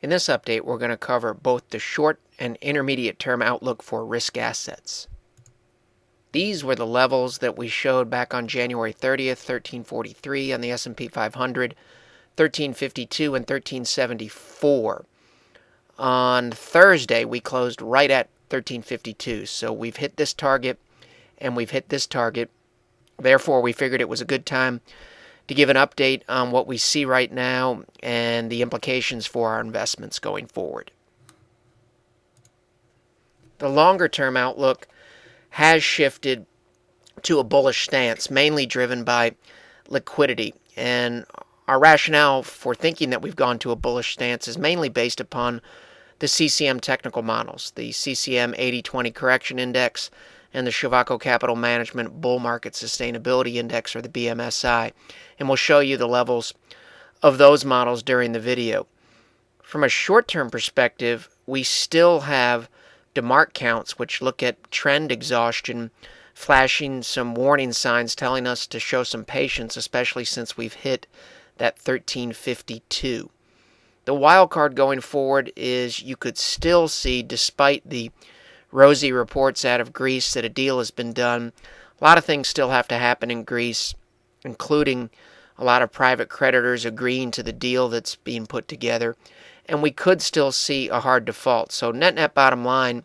In this update, we're going to cover both the short and intermediate term outlook for risk assets. These were the levels that we showed back on January 30th, 1343 on the S&P 500, 1352 and 1374. On Thursday, we closed right at 1352, so we've hit this target and we've hit this target. Therefore, we figured it was a good time to give an update on what we see right now and the implications for our investments going forward. The longer-term outlook has shifted to a bullish stance, mainly driven by liquidity. And our rationale for thinking that we've gone to a bullish stance is mainly based upon the CCM technical models, the CCM 80-20 Correction Index, and the Shivaco Capital Management Bull Market Sustainability Index, or the BMSI. And we'll show you the levels of those models during the video. From a short-term perspective, we still have DeMark counts, which look at trend exhaustion, flashing some warning signs telling us to show some patience, especially since we've hit that 1352. The wild card going forward is you could still see, despite the rosy reports out of Greece that a deal has been done, a lot of things still have to happen in Greece, including a lot of private creditors agreeing to the deal that's being put together, and we could still see a hard default. So net bottom line,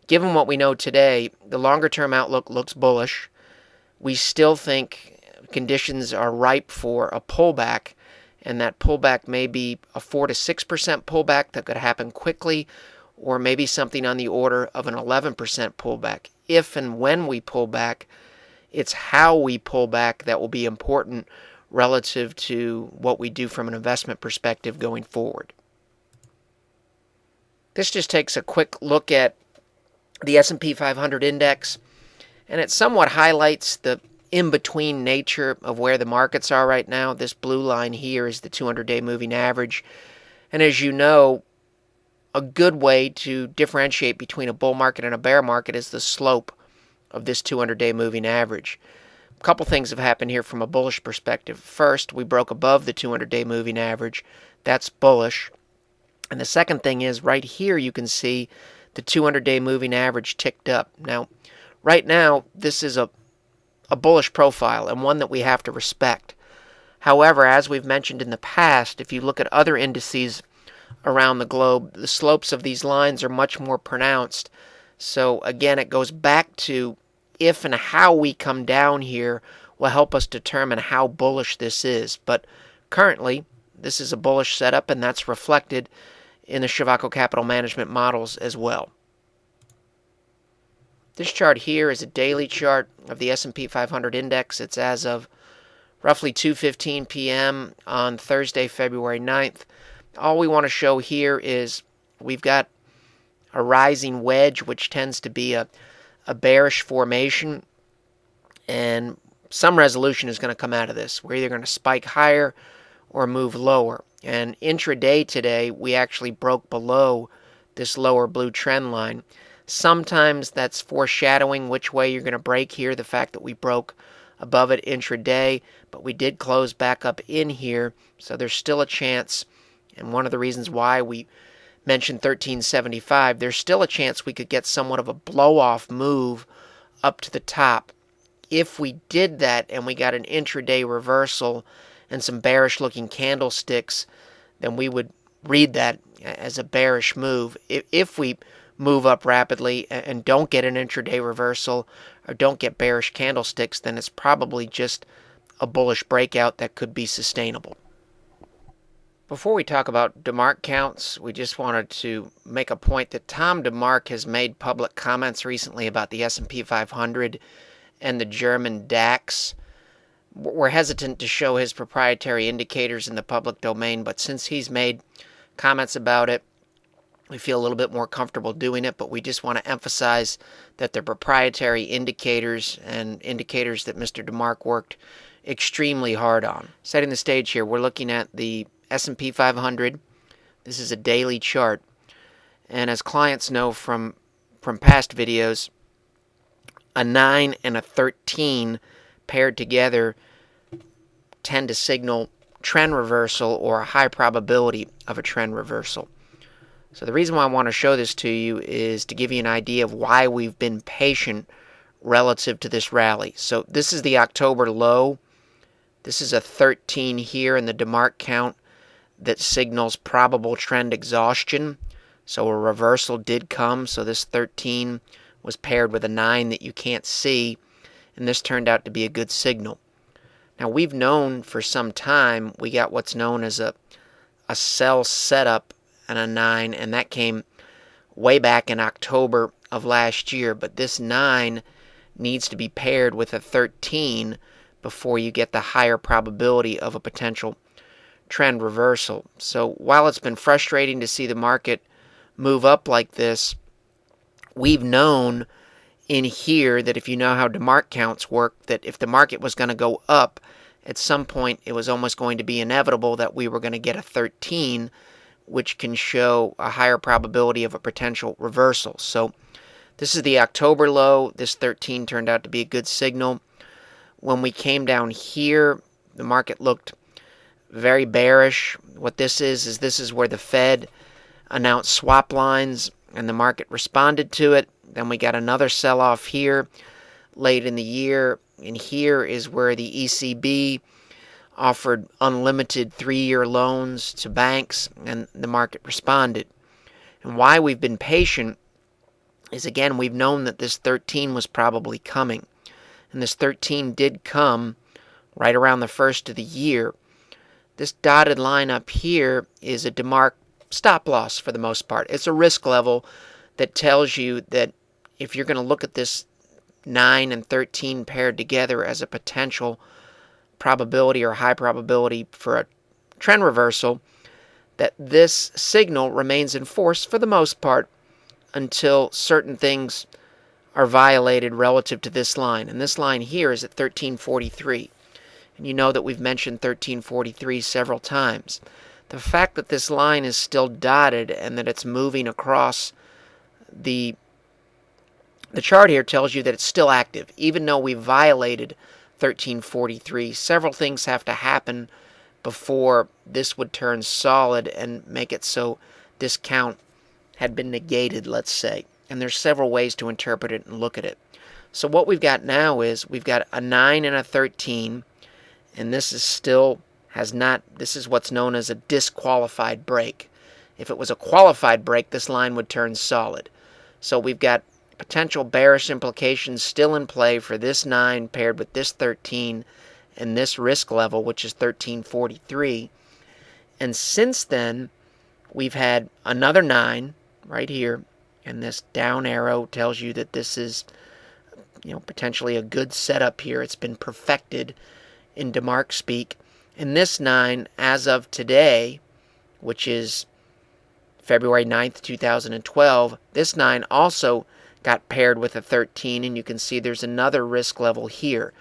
given what we know today, the longer-term outlook looks bullish. We still think conditions are ripe for a pullback, and that pullback may be a 4 to 6% pullback that could happen quickly, or maybe something on the order of an 11% pullback. If and when we pull back, it's how we pull back that will be important relative to what we do from an investment perspective going forward. This just takes a quick look at the S&P 500 index, and it somewhat highlights the in-between nature of where the markets are right now. This blue line here is the 200-day moving average, and as you know, a good way to differentiate between a bull market and a bear market is the slope of this 200-day moving average. A couple things have happened here from a bullish perspective. First, we broke above the 200-day moving average. That's bullish. And the second thing is right here you can see the 200-day moving average ticked up. Now, right now, this is a bullish profile and one that we have to respect. However, as we've mentioned in the past, if you look at other indices around the globe, the slopes of these lines are much more pronounced. So again, it goes back to if and how we come down here will help us determine how bullish this is. But currently, this is a bullish setup, and that's reflected in the Shivaco Capital Management models as well. This chart here is a daily chart of the S&P 500 index. It's as of roughly 2:15 p.m. on Thursday, February 9th. All we want to show here is we've got a rising wedge, which tends to be a bearish formation, and some resolution is going to come out of this. We're either going to spike higher or move lower. And intraday today, we actually broke below this lower blue trend line. Sometimes that's foreshadowing which way you're going to break here, the fact that we broke above it intraday, but we did close back up in here, so there's still a chance. And one of the reasons why we mentioned 1375, there's still a chance we could get somewhat of a blow-off move up to the top. If we did that and we got an intraday reversal and some bearish-looking candlesticks, then we would read that as a bearish move. If we move up rapidly and don't get an intraday reversal or don't get bearish candlesticks, then it's probably just a bullish breakout that could be sustainable. Before we talk about DeMark counts, we just wanted to make a point that Tom DeMark has made public comments recently about the S&P 500 and the German DAX. We're hesitant to show his proprietary indicators in the public domain, but since he's made comments about it, we feel a little bit more comfortable doing it, but we just want to emphasize that they're proprietary indicators and indicators that Mr. DeMark worked extremely hard on. Setting the stage here, we're looking at the S&P 500. This is a daily chart, and as clients know from past videos, a 9 and a 13 paired together tend to signal trend reversal or a high probability of a trend reversal. So the reason why I want to show this to you is to give you an idea of why we've been patient relative to this rally. So this is the October low. This is a 13 here in the DeMark count that signals probable trend exhaustion. So a reversal did come. So this 13 was paired with a 9 that you can't see, and this turned out to be a good signal. Now we've known for some time we got what's known as a sell setup and a 9, and that came way back in October of last year. But this 9 needs to be paired with a 13 before you get the higher probability of a potential trend reversal. So while it's been frustrating to see the market move up like this, we've known in here that if you know how DeMark counts work, that if the market was going to go up, at some point it was almost going to be inevitable that we were going to get a 13, which can show a higher probability of a potential reversal. So this is the October low. This 13 turned out to be a good signal. When we came down here, the market looked very bearish. What this is this is where the Fed announced swap lines and the market responded to it. Then we got another sell-off here late in the year, and here is where the ECB offered unlimited 3-year loans to banks, and the market responded. And why we've been patient is, again, we've known that this 13 was probably coming. And this 13 did come right around the first of the year. This dotted line up here is a DeMark stop loss for the most part. It's a risk level that tells you that if you're going to look at this 9 and 13 paired together as a potential probability or high probability for a trend reversal, that this signal remains in force for the most part until certain things are violated relative to this line. And this line here is at 1343. And you know that we've mentioned 1343 several times. The fact that this line is still dotted and that it's moving across the chart here tells you that it's still active. Even though we violated 1343, several things have to happen before this would turn solid and make it so this count had been negated, let's say. And there's several ways to interpret it and look at it. So what we've got now is we've got a 9 and a 13, and this is still this is what's known as a disqualified break. If it was a qualified break, this line would turn solid. So we've got potential bearish implications still in play for this 9 paired with this 13 and this risk level, which is 1343. And since then, we've had another 9 right here, and this down arrow tells you that this is, potentially a good setup here. It's been perfected in DeMark speak. And this 9, as of today, which is February 9th, 2012, this 9 also got paired with a 13, and you can see there's another risk level here.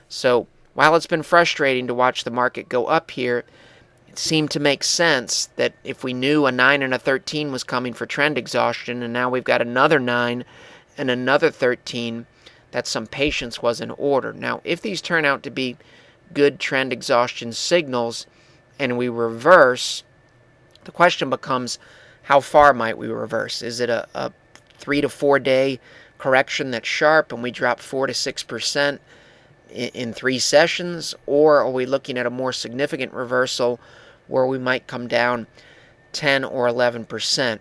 So while it's been frustrating to watch the market go up here, it seemed to make sense that if we knew a 9 and a 13 was coming for trend exhaustion, and now we've got another 9 and another 13, that some patience was in order. Now, if these turn out to be good trend exhaustion signals and we reverse, the question becomes, how far might we reverse? Is it a 3 to 4 day correction that's sharp and we drop 4 to 6% in 3 sessions, or are we looking at a more significant reversal where we might come down 10 or 11%?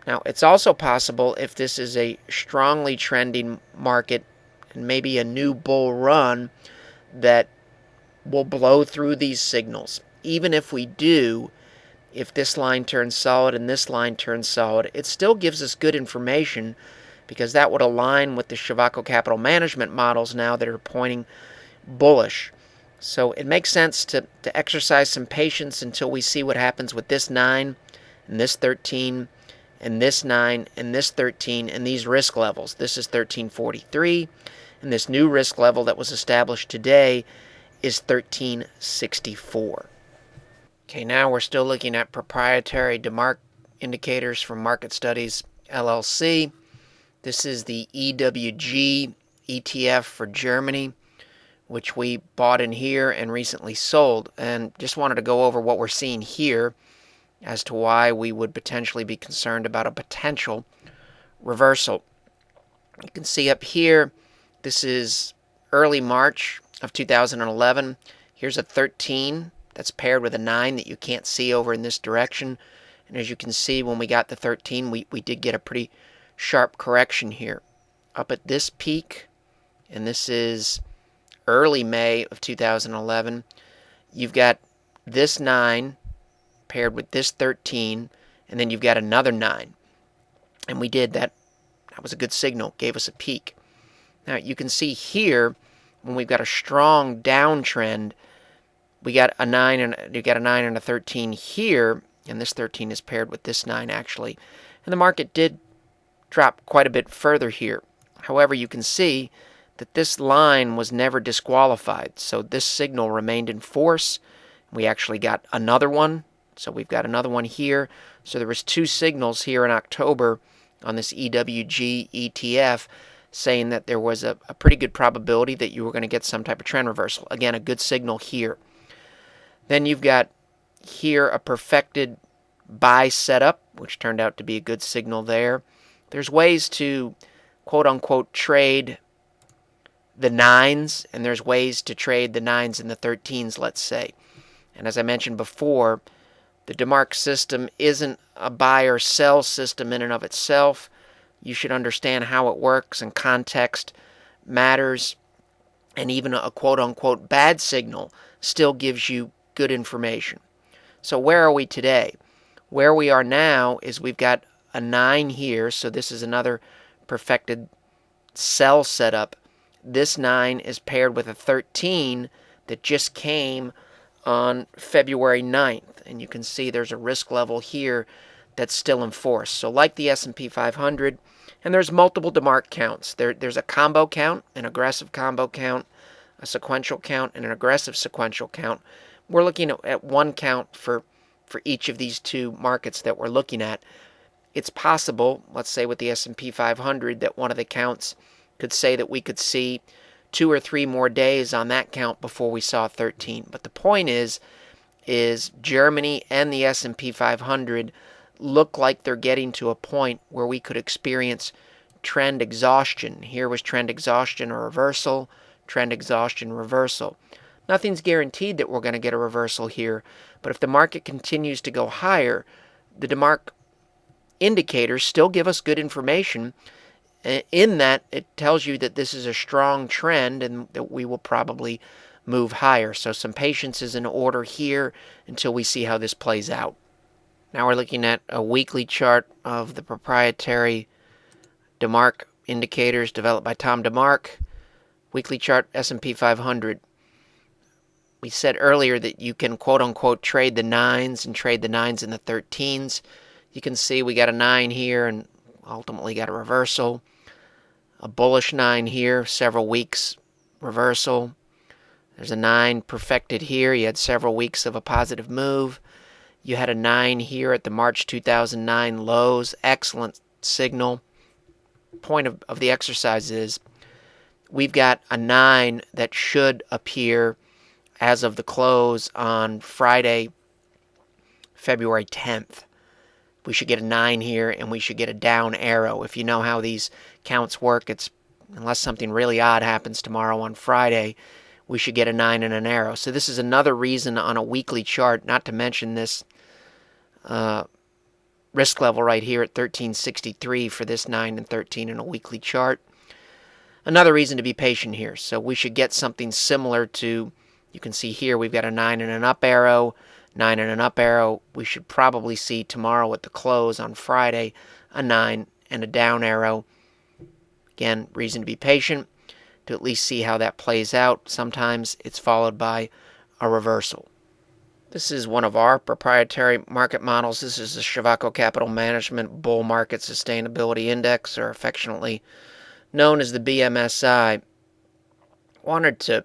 Now, it's also possible, if this is a strongly trending market and maybe a new bull run, that we'll blow through these signals. Even if we do, if this line turns solid and this line turns solid, it still gives us good information, because that would align with the Shivako Capital Management models now that are pointing bullish. So it makes sense to exercise some patience until we see what happens with this 9 and this 13 and this 9 and this 13 and these risk levels. This is 1343, and this new risk level that was established today is 1364. Okay, now we're still looking at proprietary DeMark indicators from Market Studies LLC. This is the EWG ETF for Germany, which we bought in here and recently sold. And just wanted to go over what we're seeing here. as to why we would potentially be concerned about a potential reversal. You can see up here, this is early March of 2011. Here's a 13 that's paired with a 9 that you can't see over in this direction. And as you can see, when we got the 13, we did get a pretty sharp correction here. Up at this peak, and this is early May of 2011, you've got this 9 paired with this 13, and then you've got another 9. And we did that. That was a good signal, gave us a peak. Now you can see here, when we've got a strong downtrend, we got a 9 and you got a 9 and a 13 here, and this 13 is paired with this 9 actually. And the market did drop quite a bit further here. However, you can see that this line was never disqualified, so this signal remained in force. We actually got another one, so we've got another one here. So there was 2 signals here in October on this EWG ETF saying that there was a pretty good probability that you were going to get some type of trend reversal. Again, a good signal here. Then you've got here a perfected buy setup, which turned out to be a good signal there. There's ways to quote-unquote trade the 9s, and there's ways to trade the 9s and the 13s, let's say. And as I mentioned before, the DeMark system isn't a buy or sell system in and of itself. You should understand how it works, and context matters. And even a quote-unquote bad signal still gives you good information. So where are we today? Where we are now is we've got a 9 here, so this is another perfected sell setup. This 9 is paired with a 13 that just came on February 9th. And you can see there's a risk level here that's still in force. So like the S&P 500, and there's multiple DeMark counts. There's a combo count, an aggressive combo count, a sequential count, and an aggressive sequential count. We're looking at one count for each of these 2 markets that we're looking at. It's possible, let's say with the S&P 500, that one of the counts could say that we could see 2 or 3 more days on that count before we saw 13. But the point is Germany and the S&P 500 look like they're getting to a point where we could experience trend exhaustion. Here was trend exhaustion or reversal, trend exhaustion, reversal. Nothing's guaranteed that we're going to get a reversal here, but if the market continues to go higher, the DeMark indicators still give us good information in that it tells you that this is a strong trend and that we will probably move higher. So some patience is in order here until we see how this plays out. Now we're looking at a weekly chart of the proprietary DeMark indicators developed by Tom DeMark. Weekly chart S&P 500. We said earlier that you can quote-unquote trade the 9s and trade the 9s and the 13s. You can see we got a 9 here and ultimately got a reversal. A bullish 9 here, several weeks reversal. There's a 9 perfected here. You had several weeks of a positive move. You had a 9 here at the March 2009 lows. Excellent signal. Point of the exercise is we've got a 9 that should appear as of the close on Friday, February 10th. We should get a 9 here, and we should get a down arrow. If you know how these counts work, it's unless something really odd happens tomorrow on Friday, we should get a 9 and an arrow. So this is another reason on a weekly chart, not to mention this risk level right here at 1363 for this 9 and 13 in a weekly chart. Another reason to be patient here. So we should get something similar to, you can see here we've got a 9 and an up arrow, 9 and an up arrow. We should probably see tomorrow at the close on Friday a 9 and a down arrow. Again, reason to be patient, to at least see how that plays out. Sometimes it's followed by a reversal. This is one of our proprietary market models. This is the Shivako Capital Management Bull Market Sustainability Index, or affectionately known as the BMSI. Wanted to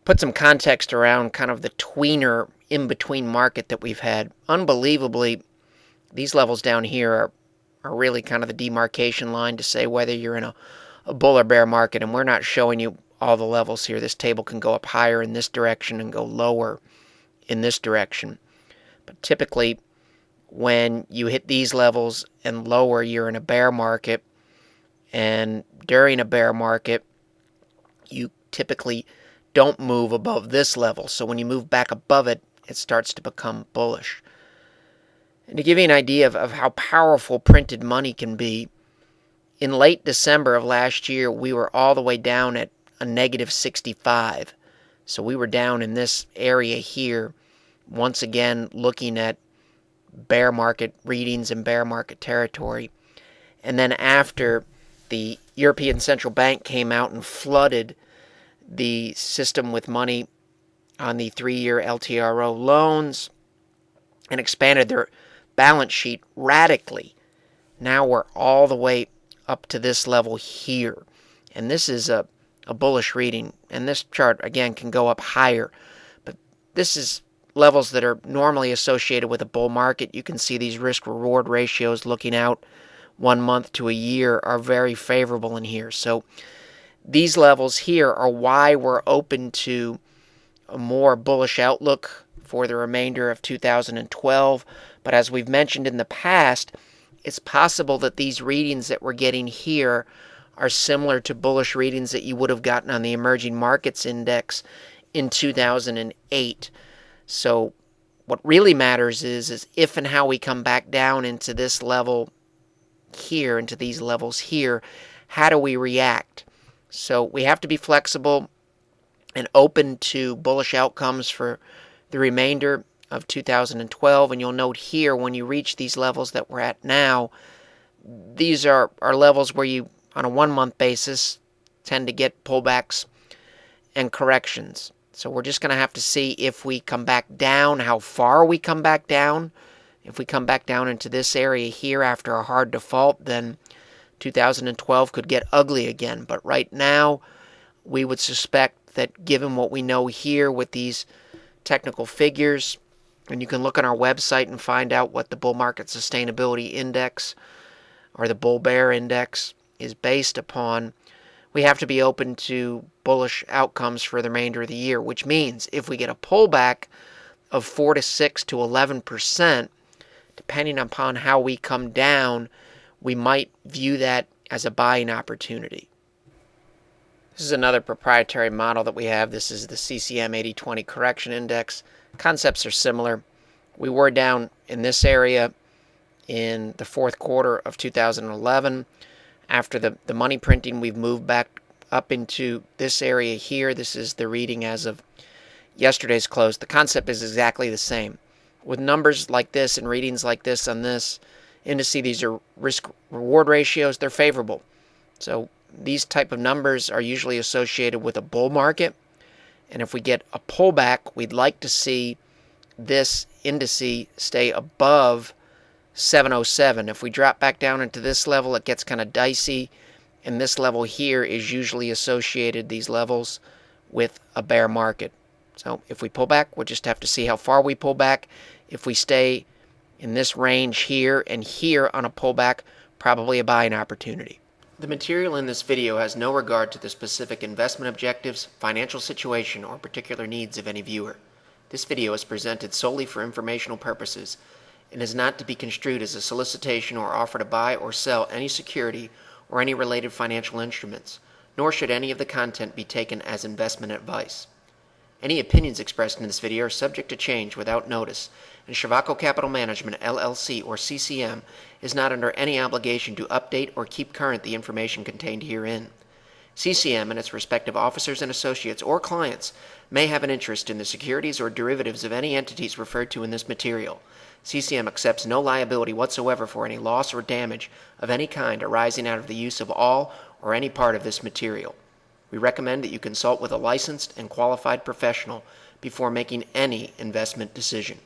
put some context around kind of the tweener in-between market that we've had. Unbelievably, these levels down here are really kind of the demarcation line to say whether you're in a bull or bear market, and we're not showing you all the levels here. This table can go up higher in this direction and go lower in this direction. But typically, when you hit these levels and lower, you're in a bear market. And during a bear market, you typically don't move above this level. So when you move back above it, it starts to become bullish. And to give you an idea of how powerful printed money can be, in late December of last year, we were all the way down at a negative 65. So we were down in this area here, once again looking at bear market readings and bear market territory. And then after the European Central Bank came out and flooded the system with money on the 3-year LTRO loans and expanded their balance sheet radically, now we're all the way up to this level here. And this is a bullish reading. And this chart, again, can go up higher. But this is levels that are normally associated with a bull market. You can see these risk-reward ratios looking out 1 month to a year are very favorable in here. So these levels here are why we're open to a more bullish outlook for the remainder of 2012. But as we've mentioned in the past, it's possible that these readings that we're getting here are similar to bullish readings that you would have gotten on the Emerging Markets Index in 2008. So what really matters is if and how we come back down into this level here, into these levels here, how do we react? So we have to be flexible and open to bullish outcomes for the remainder of 2012. And you'll note here, when you reach these levels that we're at now, these are levels where you, on a 1-month basis, tend to get pullbacks and corrections. So we're just going to have to see if we come back down, how far we come back down. If we come back down into this area here after a hard default, then 2012 could get ugly again. But right now, we would suspect that given what we know here with these technical figures, and you can look on our website and find out what the Bull Market Sustainability Index or the Bull Bear Index is based upon, we have to be open to bullish outcomes for the remainder of the year, which means if we get a pullback of 4 to 6 to 11%, depending upon how we come down, we might view that as a buying opportunity. This is another proprietary model that we have. This is the CCM 80/20 Correction Index. Concepts are similar. We were down in this area in the fourth quarter of 2011. After the money printing, we've moved back up into this area here. This is the reading as of yesterday's close. The concept is exactly the same. With numbers like this and readings like this on this indice, these are risk-reward ratios. They're favorable. So these type of numbers are usually associated with a bull market. And if we get a pullback, we'd like to see this indice stay above 707. If we drop back down into this level, it gets kind of dicey. And this level here is usually associated, these levels, with a bear market. So if we pull back, we'll just have to see how far we pull back. If we stay in this range here and here on a pullback, probably a buying opportunity. The material in this video has no regard to the specific investment objectives, financial situation, or particular needs of any viewer. This video is presented solely for informational purposes and is not to be construed as a solicitation or offer to buy or sell any security or any related financial instruments, nor should any of the content be taken as investment advice. Any opinions expressed in this video are subject to change without notice, and Shavaco Capital Management, LLC, or CCM, is not under any obligation to update or keep current the information contained herein. CCM and its respective officers and associates or clients may have an interest in the securities or derivatives of any entities referred to in this material. CCM accepts no liability whatsoever for any loss or damage of any kind arising out of the use of all or any part of this material. We recommend that you consult with a licensed and qualified professional before making any investment decision.